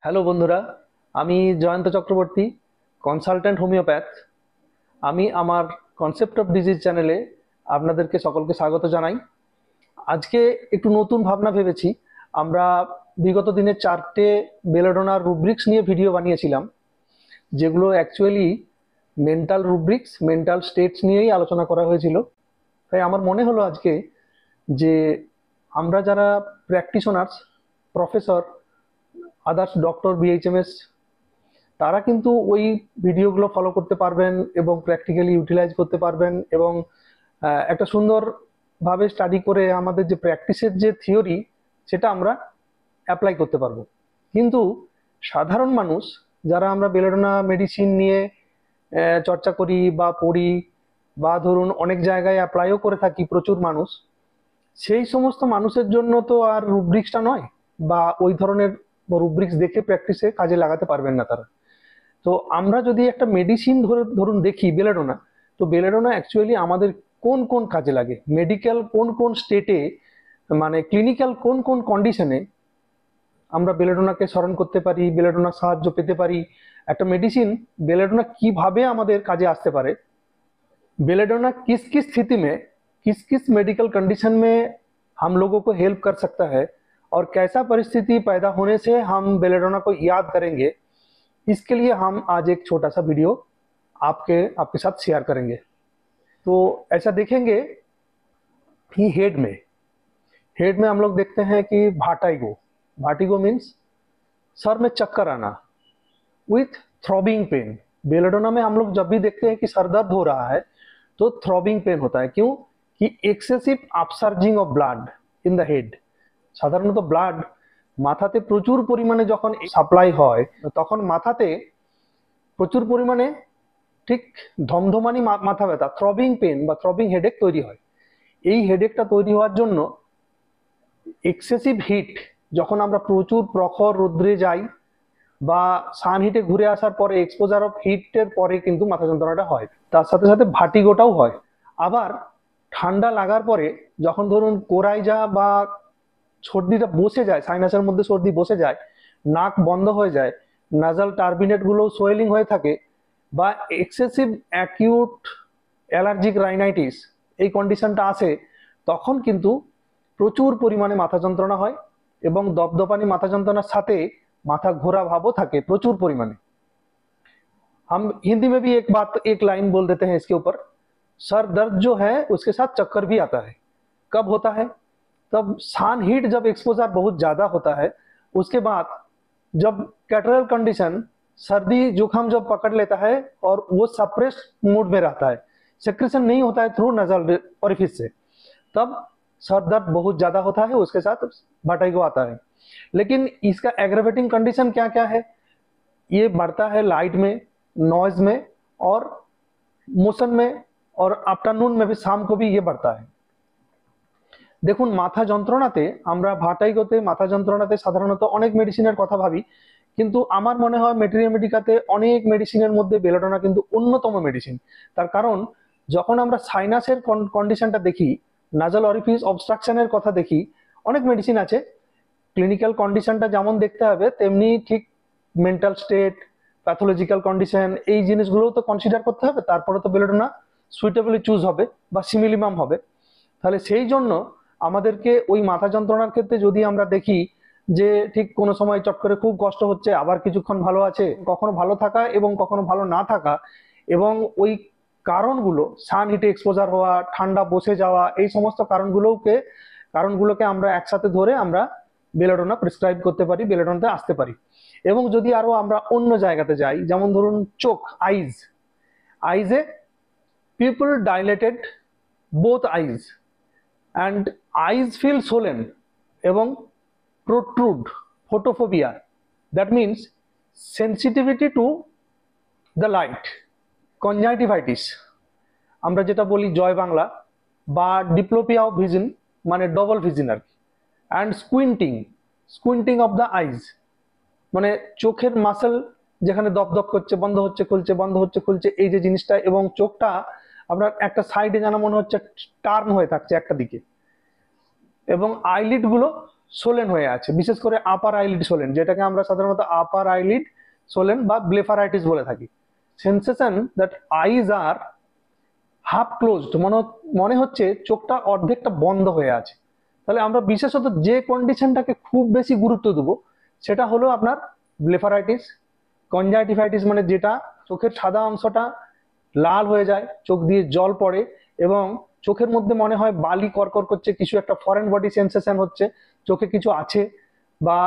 Hello বন্ধুরা, আমি Jayanta Chakraborty, consultant homeopath. আমি আমার কনসেপ্ট অফ ডিজিজ চ্যানেলে আপনাদেরকে সকলকে স্বাগত জানাই। আজকে একটু নতুন ভাবনা ভেবেছি। আমরা বিগত দিনে 4টে বেলোডোনার রুব্রিক্স নিয়ে ভিডিও বানিয়েছিলাম, যেগুলো actually mental rubrics, mental states নিয়েই আলোচনা করা হয়েছিল। তাই আমার মনে হলো আজকে যে আমরা যারা practitioners, professor, others doctor, BHMS, তারা কিন্তু ওই ভিডিওগুলো ফলো করতে পারবেন এবং প্র্যাকটিক্যালি ইউটিলাইজ করতে পারবেন এবং একটা সুন্দরভাবে স্টাডি করে আমাদের যে প্র্যাকটিসের যে থিওরি, সেটা আমরা অ্যাপ্লাই করতে পারবো। কিন্তু সাধারণ মানুষ, যারা আমরা বেলেডোনা মেডিসিন নিয়ে চর্চা করি বা পড়ি, বা ধরুন অনেক জায়গায় অ্যাপ্লাইও করে থাকি প্রচুর মানুষ, সেই সমস্ত মানুষের জন্য তো আর রুব্রিক্সটা নয়, বা ওই ধরনের রুব্রিক্স দেখে প্র্যাকটিসে কাজে লাগাতে পারবেন না তারা। তো আমরা যদি একটা মেডিসিন ধরুন দেখি বেলেডোনা, তো বেলেডোনা অ্যাকচুয়ালি আমাদের কোন কোন কাজে লাগে, মেডিকেল কোন কোন স্টেটে, মানে ক্লিনিক্যাল কোন কোন কন্ডিশনে আমরা বেলেডোনাকে স্মরণ করতে পারি, বেলেডোনার সাহায্য পেতে পারি, একটা মেডিসিन बेलेडोना কিভাবে আমাদের কাজে আসতে পারে, बेलेडोना किस किस स्थिति में, किस किस मेडिकल कंडीशन में हम लोगों को हेल्प कर सकता है, और कैसा परिस्थिति पैदा होने से हम बेलेडोना को याद करेंगे, इसके लिए हम आज एक छोटा सा वीडियो आपके साथ शेयर करेंगे। तो ऐसा देखेंगे कि हेड में हम लोग देखते हैं कि भाटाइगो। भाटिगो मीन्स सर में चक्कर आना विथ थ्रॉबिंग पेन। बेलेडोना में हम लोग जब भी देखते हैं कि सर दर्द हो रहा है तो थ्रॉबिंग पेन होता है। क्यों? कि excessive upsurging of blood in the head. সাধারণত ব্লাড মাথাতে প্রচুর পরিমাণে যখন সাপ্লাই হয়, তখন মাথাতে প্রচুর পরিমাণে ঠিক ধমধমানি মাথা ব্যথা, থ্রবিং পেন বা থ্রবিং হেডেক তৈরি হয়। এই হেডেকটা তৈরি হওয়ার জন্য এক্সেসিভ হিট, যখন আমরা প্রচুর প্রখর রৌদ্রে যাই বা সান হিটে ঘুরে আসার পরে, এক্সপোজার অফ হিটের পরে কিন্তু মাথা যন্ত্রণাটা হয়। তার সাথে সাথে ভাটিগোটাও হয়। আবার ঠান্ডা লাগার পরে যখন ধরুন কোরাইজা বা সর্দিটা বসে যায়, সাইনাসের মধ্যে সর্দি বসে যায়, নাক বন্ধ হয়ে যায়, নাজাল টার্বিনেট গুলো সোয়েলিং হয়ে থাকে, বা এক্সেসিভ অ্যাকিউট অ্যালার্জিক রাইনাইটিস এই কন্ডিশনটা আসে, তখন কিন্তু প্রচুর পরিমাণে মাথা যন্ত্রণা হয় এবং দপদপানি মাথা যন্ত্রণার সাথে माथा घोरा भावो থাকে প্রচুর পরিমাণে। हम हिंदी में भी एक लाइन बोल देते हैं इसके ऊपर, सर दर्द जो है उसके साथ चक्कर भी आता है। कब होता है? तब सन हीट जब एक्सपोजर बहुत ज्यादा होता है, उसके बाद जब कैटरल कंडीशन, सर्दी जुकाम जब पकड़ लेता है और वो सप्रेस मूड में रहता है, सेक्रेशन नहीं होता है थ्रू नजल ओरिफिस से, तब सर दर्द बहुत ज्यादा होता है, उसके साथ भटाइगो आता है। लेकिन इसका एग्रेवेटिंग कंडीशन क्या क्या है? ये बढ़ता है लाइट में, नॉइज में और मोशन में, और आफ्टरनून में भी, शाम को भी ये बढ़ता है। দেখুন, মাথা যন্ত্রণাতে আমরা ভাটাইগোতে, মাথা যন্ত্রণাতে সাধারণত অনেক মেডিসিনের কথা ভাবি, কিন্তু আমার মনে হয় মেটেরিয়ামেডিকাতে অনেক মেডিসিনের মধ্যে বেলেডোনা কিন্তু অন্যতম মেডিসিন। তার কারণ যখন আমরা সাইনাসের কন্ডিশনটা দেখি, নাজাল অরিফিস অবস্ট্রাকশনের কথা দেখি, অনেক মেডিসিন আছে। ক্লিনিক্যাল কন্ডিশনটা যেমন দেখতে হবে, তেমনি ঠিক মেন্টাল স্টেট, প্যাথোলজিক্যাল কন্ডিশন, এই জিনিসগুলোও তো কনসিডার করতে হবে, তারপরে তো বেলেডোনা সুইটেবলি চুজ হবে বা সিমিলিমাম হবে। তাহলে সেই জন্য আমাদেরকে ওই মাথা যন্ত্রণার ক্ষেত্রে যদি আমরা দেখি যে ঠিক কোনো সময় চট করে খুব কষ্ট হচ্ছে, আবার কিছুক্ষণ ভালো আছে, কখনো ভালো থাকা এবং কখনো ভালো না থাকা, এবং ওই কারণগুলো, সান হিটে এক্সপোজার হওয়া, ঠান্ডা বসে যাওয়া, এই সমস্ত কারণগুলোকে আমরা একসাথে ধরে আমরা বেলেডোনা প্রেসক্রাইব করতে পারি, বেলেডোনাতে আসতে পারি। এবং যদি আরো আমরা অন্য জায়গাতে যাই, যেমন ধরুন চোখ, eyes pupil dilated both eyes and eyes feel swollen এবং protrude, photophobia, that means sensitivity to the light, conjunctivitis আমরা যেটা বলি জয় বাংলা, বা ডিপ্লোপিয়া অফ ভিজন, মানে ডবল ভিজন আর কি, and squinting of the eyes, মানে চোখের মাসল যেখানে দপদপ করছে, বন্ধ হচ্ছে খুলছে, বন্ধ হচ্ছে খুলছে, এই যে জিনিসটা, এবং চোখটা আপনার একটা সাইডে যেন মনে হচ্ছে টার্ন হয়ে থাকছে একটা দিকে, এবং আইলিড গুলো সোলেন হয়ে আছে, বিশেষ করে আপার আইলিড সোলেন, যেটাকে আমরা সাধারণত আপার আইলিড সোলেন বা ব্লেফারাইটিস বলে থাকি। Sensation that eyes are half closed, মনে হচ্ছে চোখটা অর্ধেকটা বন্ধ হয়ে আছে। তাহলে আমরা বিশেষত যে কন্ডিশনটাকে খুব বেশি গুরুত্ব দেবো সেটা হলো আপনার ব্লেফারাইটিস। কনজাংটিভাইটিস মানে যেটা চোখের সাদা অংশটা লাল হয়ে যায়, চোখ দিয়ে জল পড়ে এবং চোখের মধ্যে মনে হয় বালি করকর করছে, কিছু একটা ফরেন বডি সেন্সেশন হচ্ছে, চোখে কিছু আছে, বা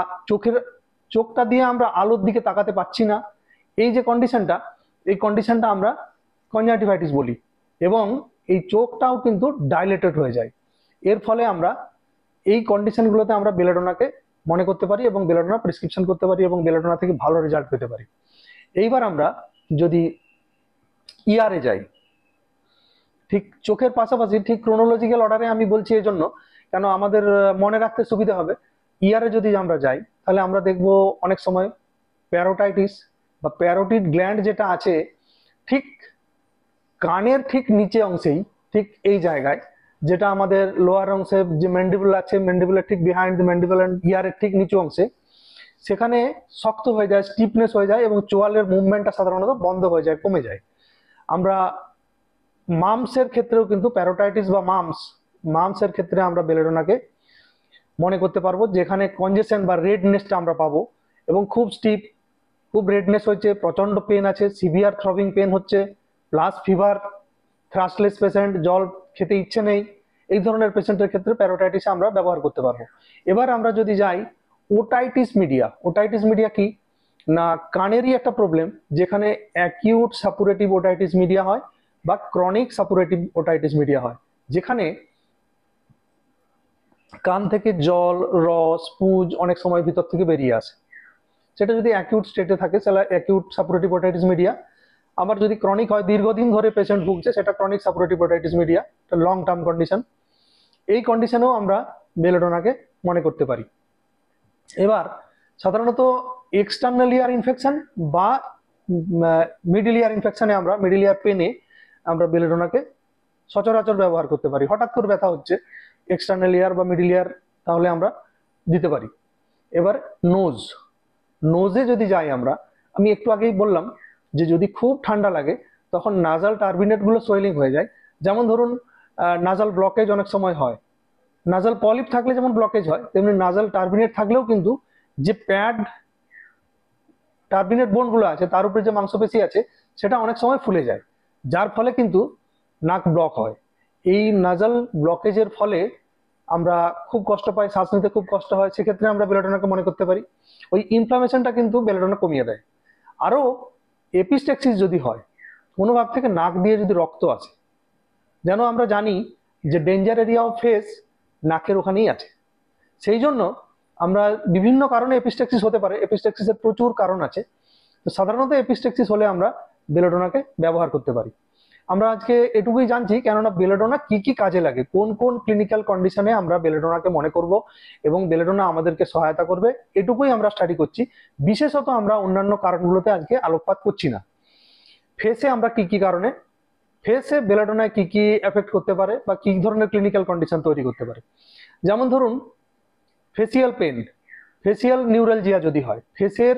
চোখটা দিয়ে আমরা আলোর দিকে তাকাতে পাচ্ছি না। এই যে কন্ডিশনটা, এই কন্ডিশনটা আমরা কনজাংটিভাইটিস বলি। এবং এই চোখটাও কিন্তু ডাইলেটেড হয়ে যায়। এর ফলে আমরা এই কন্ডিশনগুলোতে আমরা বেলেডোনাকে মনে করতে পারি এবং বেলেডোনা প্রেসক্রিপশন করতে পারি এবং বেলেডোনা থেকে ভালো রেজাল্ট পেতে পারি। এইবার আমরা যদি ইয়ারে যাই, ঠিক চোখের পাশাপাশি ঠিক ক্রোনোলজিক্যাল অর্ডারে আমি বলছি এই জন্য কেন আমাদের মনে রাখতে সুবিধা হবে। ইয়ারে যদি আমরা যাই তাহলে আমরা দেখব অনেক সময় প্যারোটাইটিস বা প্যারোটিড গ্ল্যান্ড যেটা আছে ঠিক কানের ঠিক নিচে অংশেই, ঠিক এই জায়গায়, যেটা আমাদের লোয়ার অংশে যে ম্যান্ডিবল আছে, ম্যান্ডিবলের ঠিক বিহাইন্ড দ্য ম্যান্ডিবল অ্যান্ড ইয়ারের ঠিক নিচু অংশে, সেখানে শক্ত হয়ে যায়, স্টিফনেস হয়ে যায় এবং চোয়ালের মুভমেন্টটা সাধারণত বন্ধ হয়ে যায়, কমে যায়। আমরা মামসের ক্ষেত্রেও কিন্তু প্যারোটাইটিস বা মামসের ক্ষেত্রে আমরা বেলেডোনাকে মনে করতে পারবো, যেখানে কনজেশন বা রেডনেসটা আমরা পাবো এবং খুব স্টিফ, খুব রেডনেস হচ্ছে, প্রচন্ড পেন আছে, সিভিয়ার থ্রবিং পেন হচ্ছে, প্লাস ফিভার, থ্রাস্টলেস পেশেন্ট, জল খেতে ইচ্ছে নেই, এই ধরনের পেশেন্টের ক্ষেত্রে প্যারোটাইটিস আমরা ব্যবহার করতে পারবো। এবার আমরা যদি যাই ওটাইটিস মিডিয়া। ওটাইটিস মিডিয়া কি না, কানেরই একটা প্রবলেম, যেখানে অ্যাকিউট সাপুরেটিভ ওটাইটিস মিডিয়া হয় বা ক্রনিক সাপুরেটিভ ওটাইটিস মিডিয়া হয়, যেখানে কান থেকে জল, রস, পুজ অনেক সময় ভিতর থেকে বেরিয়ে আসে। সেটা যদি অ্যাকিউট স্টেটে থাকে সেটা অ্যাকিউট সাপুরেটিভ ওটাইটিস মিডিয়া। আবার যদি ক্রনিক হয়, দীর্ঘদিন ধরে পেশেন্ট ভুগছে, সেটা chronic suppurative otitis media, long term condition. এই কন্ডিশনেও আমরা বেলেডোনাকে মনে করতে পারি। এবার সাধারণত এক্সটার্নাল ইয়ার ইনফেকশন বা মিডল ইয়ার ইনফেকশনে আমরা মিডল ইয়ার পেনে আমরা বেলেডোনাকে সচরাচর ব্যবহার করতে পারি। হঠাৎ করে ব্যথা হচ্ছে এক্সটার্নাল ইয়ার বা মিডল ইয়ার, তাহলে আমরা দিতে পারি। এবার নোজে যদি যাই আমরা, আমি একটু আগেই বললাম যে যদি খুব ঠান্ডা লাগে তখন নাজাল টার্বিনেট গুলো সোয়েলিং হয়ে যায়। যেমন ধরুন নাজাল ব্লকেজ অনেক সময় হয়, নাজাল পলিপ থাকলে যেমন ব্লকেজ হয়, তেমনি নাজাল টার্বিনেট থাকলেও কিন্তু যে প্যাড টার্বিনেট বোন গুলো আছে তার উপরে যে মাংসপেশি আছে সেটা অনেক সময় ফুলে যায়, যার ফলে কিন্তু নাক ব্লক হয়। এই নাজাল ব্লকেজের ফলে আমরা খুব কষ্ট পাই, শ্বাস নিতে খুব কষ্ট হয়, সেক্ষেত্রে আমরা বেলেডোনাকে মনে করতে পারি। ওই ইনফ্লামেশনটা কিন্তু বেলেডোনা কমিয়ে দেয়। আরো এপিস্টেক্সিস যদি হয়, কোনো ভাব থেকে নাক দিয়ে যদি রক্ত আসে, যেন আমরা জানি যে ডেঞ্জার এরিয়া অফ ফেস নাকের ওখানেই আছে, সেই জন্য আমরা বিভিন্ন কারণে এপিস্টেক্সিস হতে পারে। এপিস্টেক্সিসের প্রচুর কারণ আছে, তো সাধারণত এপিস্টেক্সিস হলে আমরা বেলেডোনাকে ব্যবহার করতে পারি। আমরা আজকে এটুকুই জানছি, কেননা বেলেডোনা কি কি কাজে লাগে, কোন কোন ক্লিনিক্যাল কন্ডিশনে আমরা বেলেডোনাকে মনে করব এবং বেলেডোনা আমাদেরকে সহায়তা করবে, এটুকুই আমরা স্টাডি করছি। বিশেষত আমরা অন্যান্য কারণগুলোতে আজকে আলোকপাত করছি না। ফেসে আমরা কি কি কারণে, ফেসে বেলেডোনায় কি কি এফেক্ট করতে পারে বা কি ধরনের ক্লিনিক্যাল কন্ডিশন তৈরি করতে পারে। যেমন ধরুন ফেসিয়াল পেন, ফেসিয়াল নিউরালজিয়া যদি হয়, ফেসের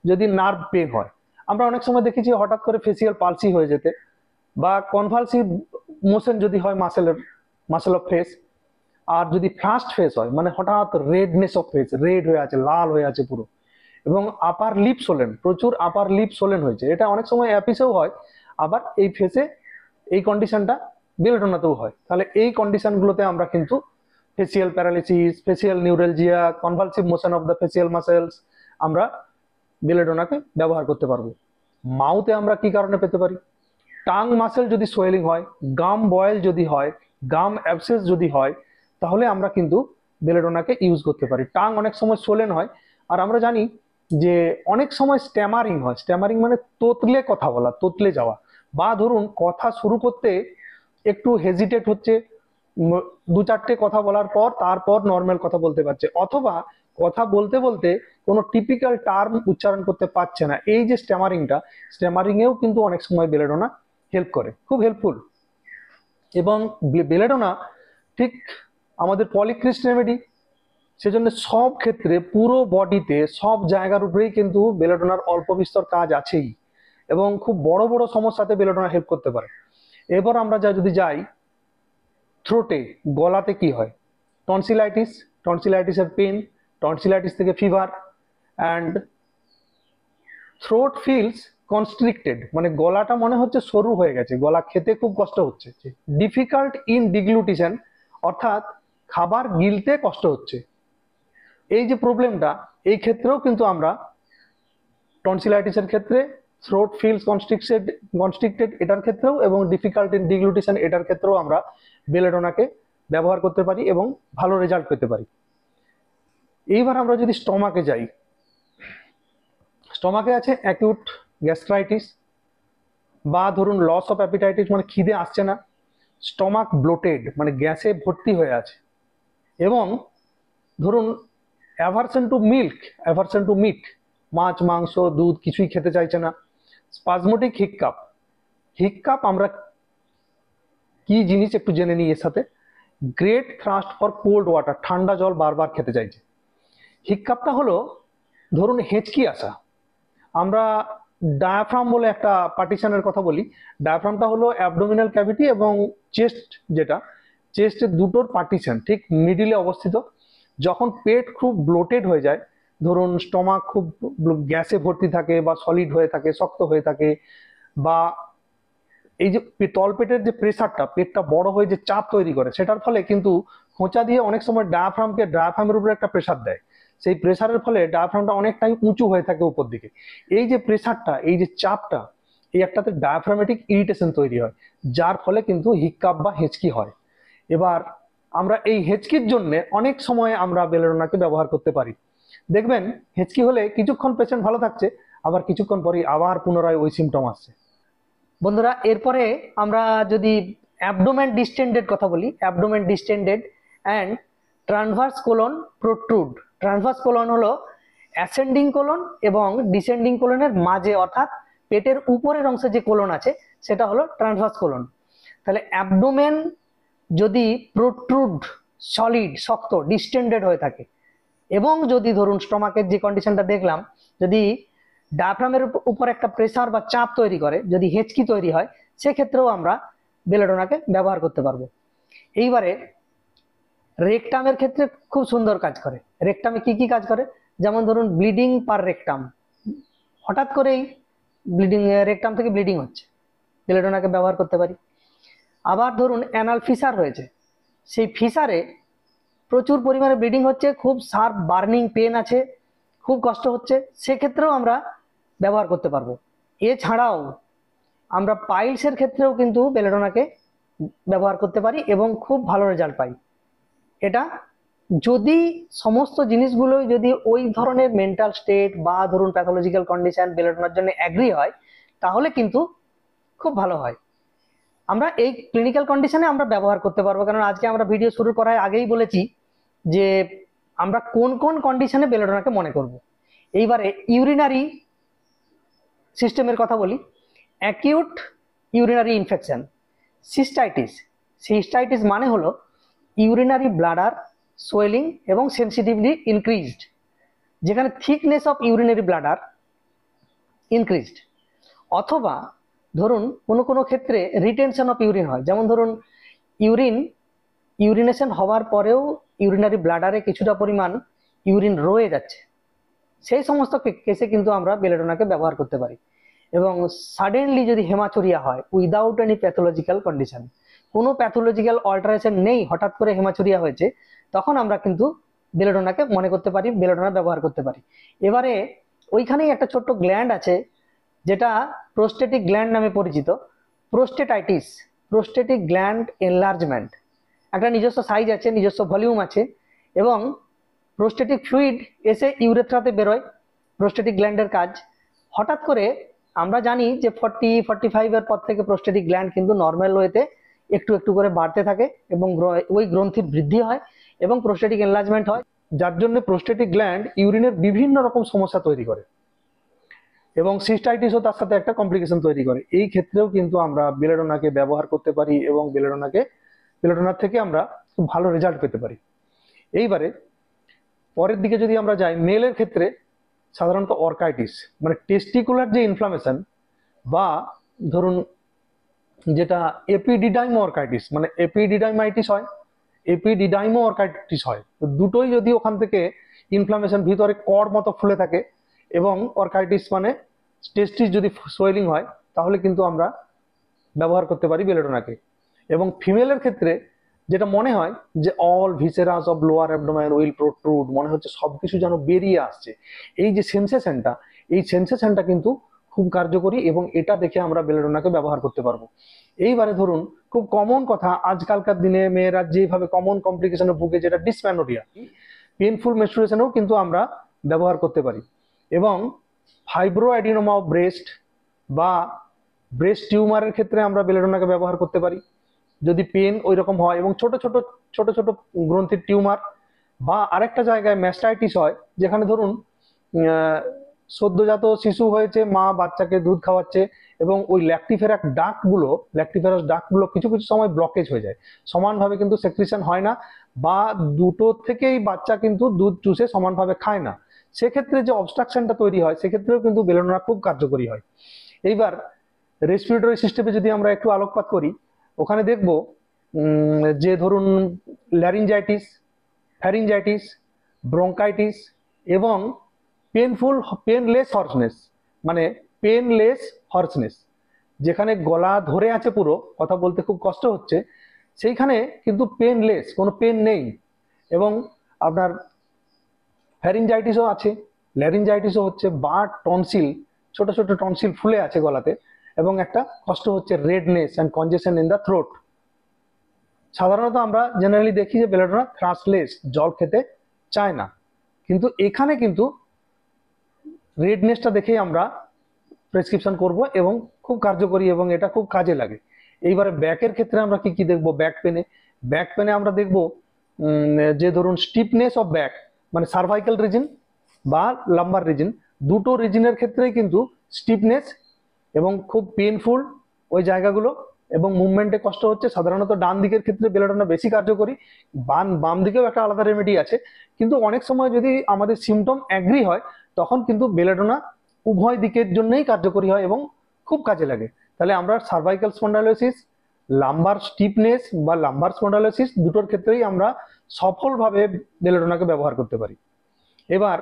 যদি নার্ভ পেন হয়, আমরা অনেক সময় দেখেছি হঠাৎ করে ফেসিয়াল পালসি হয়ে যেতে, বা কনভালসিভ মোশন যদি হয় মাসেল অফ ফেস। আর যদি ফ্লাস্ট ফেস হয়, মানে হঠাৎ রেডনেস অফ ফেস, রেড হয়ে আছে, লাল হয়ে আছে পুরো, এবং আপার লিপ সোলেন, প্রচুর আপার লিপ সোলেন হয়েছে, এটা অনেক সময় অ্যাপিসেও হয়। আবার এই ফেসে এই কন্ডিশনটা বেলেডোনাতেও হয়। তাহলে এই কন্ডিশনগুলোতে আমরা কিন্তু facial paralysis, facial neuralgia, convulsive motion of the facial muscles আমরা বেলেডোনাকে ব্যবহার করতে পারবো। মাউথে আমরা কি কারণে পেতে পারি, টাং মাসেল যদি সোয়েলিং হয়, গাম বয়েল যদি হয়, গাম অ্যাবসেস যদি হয়, তাহলে আমরা কিন্তু বেলেডোনাকে ইউজ করতে পারি। টাং অনেক সময় সোলেন হয়, আর আমরা জানি যে অনেক সময় স্ট্যামারিং হয়। স্ট্যামারিং মানে তোতলে কথা বলা, তোতলে যাওয়া, বা ধরুন কথা শুরু করতে একটু হেজিটেট হচ্ছে, দু চারটে কথা বলার পর তারপর নর্মাল কথা বলতে পারছে, অথবা কথা বলতে বলতে কোনো টিপিক্যাল টার্ম উচ্চারণ করতে পারছে না। এই যে স্ট্যামারিং এও কিন্তু অনেক সময় বেলেডোনা হেল্প করে, খুব হেল্পফুল। এবং বেলেডোনা ঠিক আমাদের পলিক্রিস্ট রেমেডি, সেজন্য সব ক্ষেত্রে পুরো বডিতে সব জায়গার উপরেই কিন্তু বেলেডোনার অল্প বিস্তর কাজ আছেই, এবং খুব বড় বড় সমস্যাতে বেলেডোনা হেল্প করতে পারে। এবার আমরা যদি যাই থ্রোটে, গলাতে কি হয়, টনসিলাইটিস, টনসিলাইটিসের পেন, টনসিলাইটিস থেকে fever, and throat feels constricted, মানে গলাটা মনে হচ্ছে সরু হয়ে গেছে, গলা খেতে খুব কষ্ট হচ্ছে, ডিফিকাল্ট ইন ডিগ্লুটিশন, অর্থাৎ খাবার গিলতে কষ্ট হচ্ছে। এই যে প্রবলেমটা, এই ক্ষেত্রেও কিন্তু আমরা টনসিলাইটিসের ক্ষেত্রে, থ্রোট ফিলস কনস্ট্রিক্টেড এটার ক্ষেত্রেও, এবং ডিফিকাল্ট ইন ডিগ্লুটিশন এটার ক্ষেত্রেও আমরা বেলেডোনাকে ব্যবহার করতে পারি এবং ভালো রেজাল্ট পেতে পারি। এইবার আমরা যদি স্টমাকে যাই, স্টমাকে আছে অ্যাকিউট গ্যাস্ট্রাইটিস, বা ধরুন লস অফ অ্যাপিটাইটিস, মানে খিদে আসছে না, স্টমাক ব্লোটেড মানে গ্যাসে ভর্তি হয়ে আছে, এবং ধরুন aversion to milk, aversion to meat, মাছ মাংস দুধ কিছুই খেতে চাইছে না, স্পাজমোটিক হিক্কাপ, হিক্কাপ আমরা কি জিনিস একটু জেনে নিই এর সাথে, great thrust for cold water, ঠান্ডা জল বারবার খেতে চাইছে। হিক্কাপটা হলো ধরুন হেঁচকি আসা, আমরা ডায়াফ্রাম বলে একটা পার্টিশনের কথা বলি, ডায়াফ্রামটা হলো অ্যাবডোমিনাল ক্যাভিটি এবং চেস্ট, যেটা চেস্টের দুটোর পার্টিশন ঠিক মিডিলে অবস্থিত। যখন পেট খুব ব্লোটেড হয়ে যায়, ধরুন স্টমাক খুব গ্যাসে ভর্তি থাকে বা সলিড হয়ে থাকে, শক্ত হয়ে থাকে, বা এই যে তলপেটের যে প্রেসারটা, পেটটা বড় হয়ে যে চাপ তৈরি করে, সেটার ফলে কিন্তু খোঁচা দিয়ে অনেক সময় ডায়াফ্রামের উপরে একটা প্রেসার দেয়, সেই প্রেসারের ফলে ডায়াফ্রামটা অনেকটাই উঁচু হয়ে থাকে উপর দিকে। এই যে প্রেসারটা, এই যে চাপটা, এই একটাতে ডায়াফ্রামেটিক ইরিটেশন তৈরি হয়, যার ফলে কিন্তু হিক্কাপ বা হেঁচকি হয়। এবার আমরা এই হেঁচকির জন্য অনেক সময় আমরা বেলেডোনাকে ব্যবহার করতে পারি। দেখবেন হেঁচকি হলে কিছুক্ষণ পেশেন্ট ভালো থাকছে, আবার কিছুক্ষণ পরেই আবার পুনরায় ওই সিমটম আসছে। বন্ধুরা, এরপরে আমরা যদি অ্যাবডোমেন ডিস্টেন্ডেড কথা বলি, abdomen distended and transverse colon protrude. Transverse colon হলো অ্যাসেন্ডিং কোলন এবং ডিসেন্ডিং কোলনের মাঝে, অর্থাৎ পেটের উপরের অংশে যে কোলন আছে সেটা হলো ট্রান্সভার্স কোলন। তাহলে অ্যাবডোমেন যদি প্রোট্রুড, সলিড শক্ত ডিস্টেন্ডেড হয়ে থাকে, এবং যদি ধরুন স্টমাকের যে কন্ডিশনটা দেখলাম, যদি ডায়াফ্রামের উপর একটা প্রেসার বা চাপ তৈরি করে, যদি হেঁচকি তৈরি হয়, সেক্ষেত্রেও আমরা বেলেডোনাকে ব্যবহার করতে পারবো। এইবারে রেকটামের ক্ষেত্রে খুব সুন্দর কাজ করে। রেকটামে কি কি কাজ করে, যেমন ধরুন ব্লিডিং পার রেকটাম, হঠাৎ করেই ব্লিডিং, রেকটাম থেকে ব্লিডিং হচ্ছে, বেলেডোনাকে ব্যবহার করতে পারি। আবার ধরুন অ্যানাল ফিসার হয়েছে, সেই ফিসারে প্রচুর পরিমাণে ব্লিডিং হচ্ছে, খুব শার্প বার্নিং পেন আছে, খুব কষ্ট হচ্ছে, সেক্ষেত্রেও আমরা ব্যবহার করতে পারবো। এছাড়াও আমরা পাইলসের ক্ষেত্রেও কিন্তু বেলেডোনাকে ব্যবহার করতে পারি এবং খুব ভালো রেজাল্ট পাই। এটা যদি সমস্ত জিনিসগুলোই যদি ওই ধরনের মেন্টাল স্টেট বা ধরুন প্যাথোলজিক্যাল কন্ডিশন বেলেডোনার জন্য অ্যাগ্রি হয়, তাহলে কিন্তু খুব ভালো হয়। আমরা এই ক্লিনিক্যাল কন্ডিশনে আমরা ব্যবহার করতে পারবো, কারণ আজকে আমরা ভিডিও শুরু করার আগেই বলেছি যে আমরা কোন কোন কন্ডিশনে বেলেডোনাকে মনে করব। এইবারে ইউরিনারি সিস্টেমের কথা বলি। Acute urinary infection, cystitis. Cystitis মানে হলো ইউরিনারি ব্লাডার সোয়েলিং এবং সেন্সিটিভলি ইনক্রিজড, যেখানে thickness of urinary bladder increased, অথবা ধরুন কোনো কোনো ক্ষেত্রে রিটেনশন অফ ইউরিন হয়, যেমন ধরুন ইউরিনেশন হওয়ার পরেও ইউরিনারি ব্লাডারে কিছুটা পরিমাণ ইউরিন রয়ে যাচ্ছে, সেই সমস্ত কেসে কিন্তু আমরা বেলেডোনাকে ব্যবহার করতে পারি। এবং সাডেনলি যদি হেমাচুরিয়া হয় উইদাউট এনি প্যাথোলজিক্যাল কন্ডিশন, কোনো প্যাথোলজিক্যাল অল্টারেশন নেই, হঠাৎ করে হেমাচুরিয়া হয়েছে, তখন আমরা কিন্তু বেলেডোনাকে মনে করতে পারি, বেলেডোনা ব্যবহার করতে পারি। এবারে ওইখানেই একটা ছোট্ট গ্ল্যান্ড আছে যেটা প্রোস্টেটিক গ্ল্যান্ড নামে পরিচিত, প্রোস্টেটাইটিস, প্রোস্টেটিক গ্ল্যান্ড এনলার্জমেন্ট। একটা নিজস্ব সাইজ আছে, নিজস্ব ভলিউম আছে, এবং প্রোস্টেটিক ফ্লুইড এসে ইউরেথ্রাতে বেরোয়, প্রোস্টেটিক গ্ল্যান্ডের কাজ। হঠাৎ করে আমরা জানি যে 40-45 এর পর থেকে প্রোস্টেটিক গ্ল্যান্ড কিন্তু নর্মাল ওয়েতে একটু একটু করে বাড়তে থাকে, এবং ওই গ্রন্থির বৃদ্ধি হয় এবং প্রোস্টেটিক এনলার্জমেন্ট হয়, যার জন্য প্রোস্টেটিক গ্ল্যান্ড ইউরিনের বিভিন্ন রকম সমস্যা তৈরি করে, এবং সিস্টাইটিসও তার সাথে একটা কমপ্লিকেশন তৈরি করে। এই ক্ষেত্রেও কিন্তু আমরা বেলেডোনাকে ব্যবহার করতে পারি এবং বেলেডোনার থেকে আমরা খুব ভালো রেজাল্ট পেতে পারি। এইবারে পরের দিকে যদি আমরা যাই, মেলের ক্ষেত্রে সাধারণত অর্কাইটিস মানে টেস্টিকুলার যে ইনফ্লামেশন, বা ধরুন যেটা এপিডিডাইমো অর্কাইটিস মানে এপিডিডাইমাইটিস হয়, এপিডিডাইমো অর্কাইটিস হয়, তো দুটোই যদি ওখান থেকে ইনফ্লামেশন ভিতরে কড় মতো ফুলে থাকে এবং অর্কাইটিস মানে টেস্টিস যদি সোয়েলিং হয়, তাহলে কিন্তু আমরা ব্যবহার করতে পারি বেলেডোনাকে। এবং ফিমেলের ক্ষেত্রে যেটা মনে হয় যে all viscera of lower abdomen will protrude, মনে হচ্ছে সবকিছু যেন বেরিয়ে আসছে, এই যে সেন্সেশনটা, এই সেন্সেশনটা কিন্তু খুব কার্যকরী এবং এটা দেখে আমরা বেলেডোনাকে ব্যবহার করতে পারবো। এইবারে ধরুন খুব কমন কথা, আজকালকার দিনে মেয়েরা যেভাবে কমন কমপ্লিকেশনে ভুগে, যেটা ডিসপ্যানোরিয়া, পেনফুল মেনস্ট্রুয়েশনেও কিন্তু আমরা ব্যবহার করতে পারি। এবং ফাইব্রো অ্যাডিনোমা অফ ব্রেস্ট বা ব্রেস্ট টিউমারের ক্ষেত্রে আমরা বেলেডোনাকে ব্যবহার করতে পারি যদি পেন ওই রকম হয়, এবং ছোট ছোট ছোট ছোট গ্রন্থির টিউমার, বা আরেকটা জায়গায় ম্যাস্টাইটিস হয়, যেখানে ধরুন সদ্যজাত শিশু হয়েছে, মা বাচ্চাকে দুধ খাওয়াচ্ছে এবং ওই ল্যাক্টিফেরাস ডাক্টগুলো কিছু কিছু সময় ব্লকেজ হয়ে যায়, সমানভাবে কিন্তু সেক্রিশন হয় না, বা দুটো থেকেই বাচ্চা কিন্তু দুধ চুষে সমানভাবে খায় না, সেক্ষেত্রে যে অবস্ট্রাকশনটা তৈরি হয় সেক্ষেত্রেও কিন্তু বেলেডোনা খুব কার্যকরী হয়। এইবার রেসপিরেটরি সিস্টেমে যদি আমরা একটু আলোকপাত করি, ওখানে দেখব যে ধরুন ল্যারিঞ্জাইটিস, ফ্যারিঞ্জাইটিস, ব্রঙ্কাইটিস এবং পেনলেস হর্সনেস, মানে পেনলেস হর্সনেস, যেখানে গলা ধরে আছে পুরো, কথা বলতে খুব কষ্ট হচ্ছে, সেইখানে কিন্তু পেনলেস, কোনো পেন নেই। এবং আপনার ফ্যারিঞ্জাইটিসও আছে, ল্যারিঞ্জাইটিসও হচ্ছে, বা টনসিল, ছোট ছোট টনসিল ফুলে আছে গলাতে, এবং একটা কষ্ট হচ্ছে redness and কনজেশন in the throat. সাধারণত আমরা জেনারেলি দেখি যে বেলেডোনা থ্রাসলেস, জল খেতে চায় না, কিন্তু এখানে কিন্তু রেডনেসটা দেখেই আমরা প্রেসক্রিপশন করব এবং খুব কার্যকরী এবং এটা খুব কাজে লাগে। এইবারে ব্যাকের ক্ষেত্রে আমরা কি কি দেখবো? ব্যাক পেনে আমরা দেখব যে ধরুন স্টিফনেস অফ ব্যাক, মানে সার্ভাইকাল রিজন বা লাম্বার রিজন, দুটো রিজনের ক্ষেত্রেই কিন্তু স্টিফনেস এবং খুব পেনফুল ওই জায়গাগুলো, এবং মুভমেন্টে কষ্ট হচ্ছে। সাধারণত ডান দিকের ক্ষেত্রে বেলেডোনা বেশি কার্যকরী, বাম দিকেও একটা আলাদা রেমেডি আছে, কিন্তু অনেক সময় যদি আমাদের সিমটম অ্যাগ্রি হয় তখন কিন্তু বেলেডোনা উভয় দিকের জন্যই কার্যকরী হয় এবং খুব কাজে লাগে। তাহলে আমরা সার্ভাইকাল স্পন্ডাইলোসিস, লাম্বার স্টিফনেস বা লাম্বার স্পন্ডাইলোসিস দুটোর ক্ষেত্রেই আমরা সফলভাবে বেলেডোনাকে ব্যবহার করতে পারি। এবার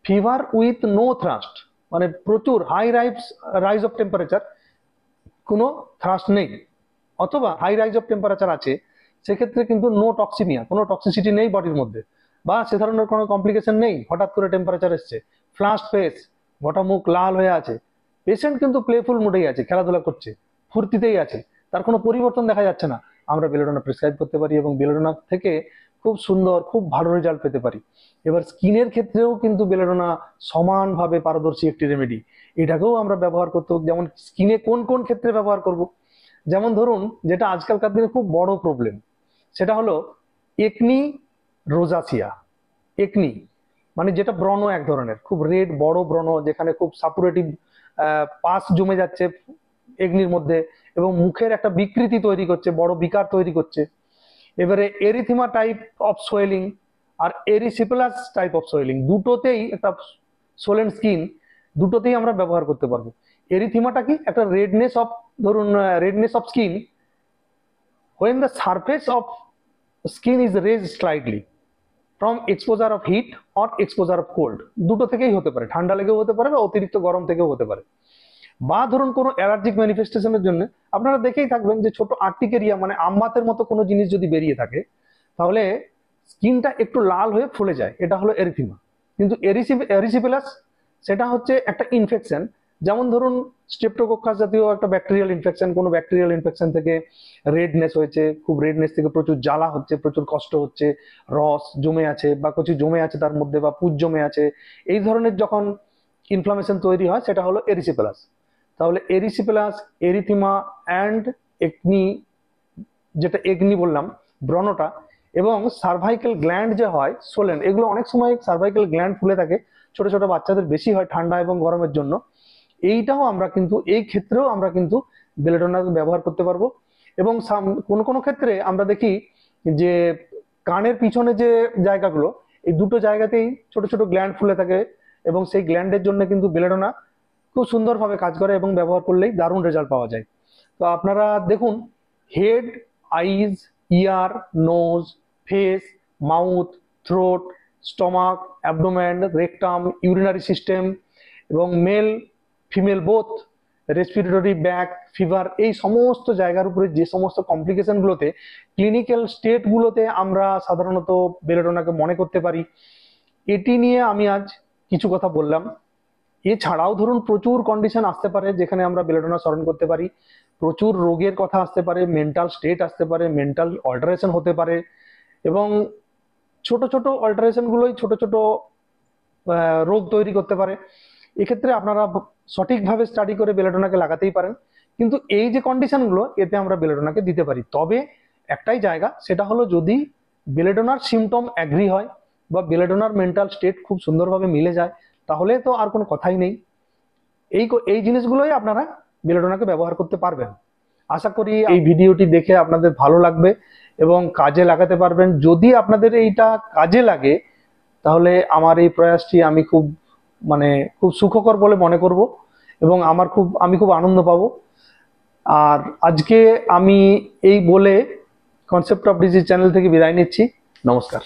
ফিভার উইথ নো থ্রাস্ট, মানে প্রচুর হাই রাইজ অফ টেম্পারেচার, কোনো থ্রাস্ট নেই, অথবা হাই রাইজ অফ টেম্পারেচার আছে, সেক্ষেত্রে কিন্তু নো টক্সিমিয়া, কোনো টক্সিসিটি নেই বডির মধ্যে, বা সে ধরনের কোনো কমপ্লিকেশন নেই, হঠাৎ করে টেম্পারেচার এসছে, ফ্লাস্ট ফেস, গোটা মুখ লাল হয়ে আছে, পেশেন্ট কিন্তু প্লেফুল মুডেই আছে, খেলাধুলা করছে, ফুর্তিতেই আছে, তার কোনো পরিবর্তন দেখা যাচ্ছে না, আমরা বেলেডোনা প্রেসক্রাইব করতে পারি এবং বেলেডোনা থেকে খুব সুন্দর, খুব ভালো রেজাল্ট পেতে পারি। এবার স্কিনের ক্ষেত্রেও কিন্তু বেলেডোনা সমানভাবে পারদর্শী একটি রেমেডি, এটাকেও আমরা ব্যবহার করতে, যেমন স্কিনে কোন কোন ক্ষেত্রে ব্যবহার করব, যেমন ধরুন যেটা আজকালকার দিনে খুব বড় প্রবলেম, সেটা হলো একনি রোজাসিয়া। একনি মানে যেটা ব্রণ, এক ধরনের খুব রেড বড় ব্রণ, যেখানে খুব সাপুরেটিভ পাস জমে যাচ্ছে এগনির মধ্যে এবং মুখের একটা বিকৃতি তৈরি করছে, বড় বিকার তৈরি করছে। এবারে এরিথিমা টাইপ অফ সোয়েলিং আর এরিসিপেলাস টাইপ অফ সোয়েলিং, দুটোতেই একটা সোলেন স্কিন, দুটোতেই আমরা ব্যবহার করতে পারবো। এরিথিমাটা কি? একটা রেডনেস অফ, ধরুন redness of skin when the surface of skin is raised slightly from exposure of heat or exposure of cold, দুটো থেকেই হতে পারে, ঠান্ডা লেগেও হতে পারে বা অতিরিক্ত গরম থেকেও হতে পারে। বা ধরুন কোনো অ্যালার্জিক ম্যানিফেস্টেশনের জন্য আপনারা দেখেই থাকবেন যে ছোট আর্টিকেরিয়া মানে আমবাতের মতো কোনো জিনিস যদি বেরিয়ে থাকে, তাহলে স্কিনটা একটু লাল হয়ে ফুলে যায়, এটা হলো এরিথিমা। কিন্তু এরিসিপেলাস সেটা হচ্ছে একটা ইনফেকশন, যেমন ধরুন স্ট্রেপ্টোকক্কাস জাতীয় একটা ব্যাকটেরিয়াল ইনফেকশন, কোনো ব্যাকটেরিয়াল ইনফেকশন থেকে রেডনেস হয়েছে, খুব রেডনেস থেকে প্রচুর জ্বালা হচ্ছে, প্রচুর কষ্ট হচ্ছে, রস জমে আছে বা কিছু জমে আছে তার মধ্যে, বা পুজ জমে আছে, এই ধরনের যখন ইনফ্লামেশন তৈরি হয় সেটা হলো এরিসিপেলাস। তাহলে এরিসিপেলাস, এরিথিমা অ্যান্ড একনি, যেটা এগনি বললাম ব্রণটা, এবং সার্ভাইকাল গ্ল্যান্ড যে হয় সোলেন, এগুলো অনেক সময় সার্ভাইকাল গ্ল্যান্ড ফুলে থাকে, ছোট ছোট বাচ্চাদের বেশি হয় ঠান্ডা এবং গরমের জন্য, এইটাও আমরা কিন্তু, এই ক্ষেত্রেও আমরা কিন্তু বেলেডোনা ব্যবহার করতে পারবো। এবং কোনো কোনো ক্ষেত্রে আমরা দেখি যে কানের পিছনে যে জায়গাগুলো, এই দুটো জায়গাতেই ছোট ছোট গ্ল্যান্ড ফুলে থাকে এবং সেই গ্ল্যান্ডের জন্য কিন্তু বেলেডোনা খুব সুন্দরভাবে কাজ করে এবং ব্যবহার করলেই দারুণ রেজাল্ট পাওয়া যায়। তো আপনারা দেখুন, head, eyes, ear, nose, face, mouth, throat, stomach, abdomen, rectum, urinary system এবং male female both, respiratory, back, fever, এই সমস্ত জায়গার উপরে যে সমস্ত কমপ্লিকেশনগুলোতে ক্লিনিক্যাল স্টেটগুলোতে আমরা সাধারণত বেলেডোনাকে মনে করতে পারি, এটি নিয়ে আমি আজ কিছু কথা বললাম। এছাড়াও ধরুন প্রচুর কন্ডিশন আসতে পারে যেখানে আমরা বেলেডোনা স্মরণ করতে পারি, প্রচুর রোগের কথা আসতে পারে, মেন্টাল স্টেট আসতে পারে, মেন্টাল অল্টারেশন হতে পারে এবং ছোট ছোট অল্টারেশনগুলোই ছোট ছোট রোগ তৈরি করতে পারে। এক্ষেত্রে আপনারা সঠিকভাবে স্টাডি করে বেলেডোনাকে লাগাতেই পারেন, কিন্তু এই যে কন্ডিশনগুলো এতে আমরা বেলেডোনাকে দিতে পারি। তবে একটাই জায়গা, সেটা হলো যদি বেলেডোনার সিমটম অ্যাগ্রি হয় বা বেলেডোনার মেন্টাল স্টেট খুব সুন্দরভাবে মিলে যায়, তাহলে তো আর কোনো কথাই নেই। এই জিনিসগুলোই আপনারা বেলেডোনাকে ব্যবহার করতে পারবেন। আশা করি এই ভিডিওটি দেখে আপনাদের ভালো লাগবে এবং কাজে লাগাতে পারবেন। যদি আপনাদের এইটা কাজে লাগে তাহলে আমার এই প্রয়াসটি আমি খুব খুব সুখকর বলে মনে করব এবং আমি খুব আনন্দ পাবো। আর আজকে আমি এই বলে কনসেপ্ট অফ ডিজিজ চ্যানেল থেকে বিদায় নিচ্ছি। নমস্কার।